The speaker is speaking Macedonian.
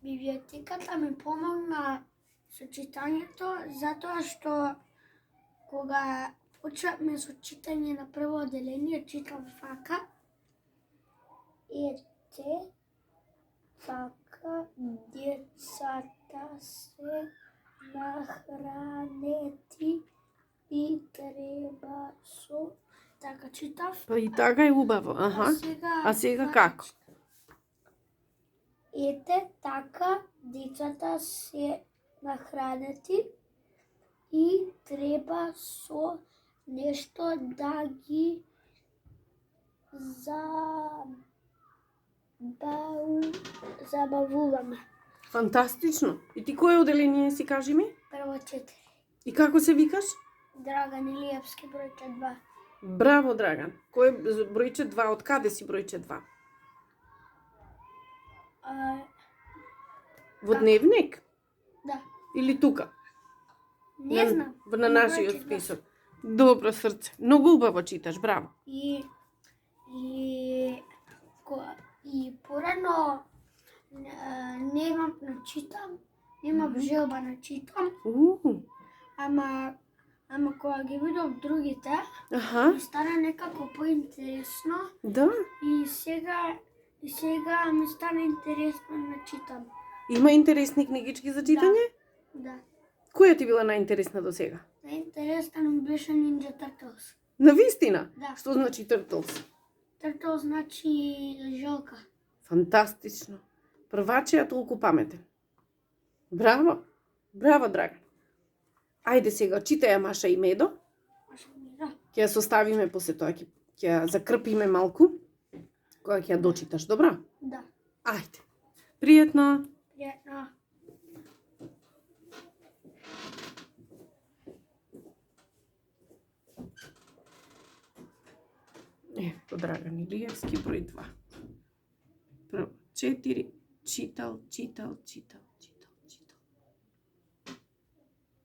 Библиотеката ми помогна со читањето, затоа што кога почнавме со читање на прво оделение, читам вака. Ете, така, децата се нахранети и треба со... Така читав. Па и така е убаво, аха. А сега како? Ете, така, децата се нахранети и треба со нешто да ги забавуваме. Фантастично. И ти кое оделение си, кажи ми? Прво 4. И како се викаш? Драган Илиевски, бројче 2. Браво, Драган. Кој е бројче 2? Од каде си бројче 2? Во дневник? Да. Или тука? Не знам. На нашиот список. Добро срце. Многу убаво читаш, браво. И порано немам да читам, немам желба да читам, ама кога ги видов другите, ми стана некако поинтересно. Да. И сега ми стана интересно да читам. Има интересни книгички за читање? Да. Која ти била најинтересна до сега? Најинтересно ми беше Ninja Turtles. Навистина? Да. Што значи Turtles? Turtles значи жолка. Фантастично. Прваче, а толку паметен. Браво. Браво, Драган. Ајде сега, читај Маша и Медо. Маша и Медо. Ќе ја составиме после тоа, ќе ја закрпиме малку, кога ќе ја дочиташ, добро? Да. Ајде. Пријатно. Пријатно. Ето, Драган Илиевски, број 2. Прво, 4, читал.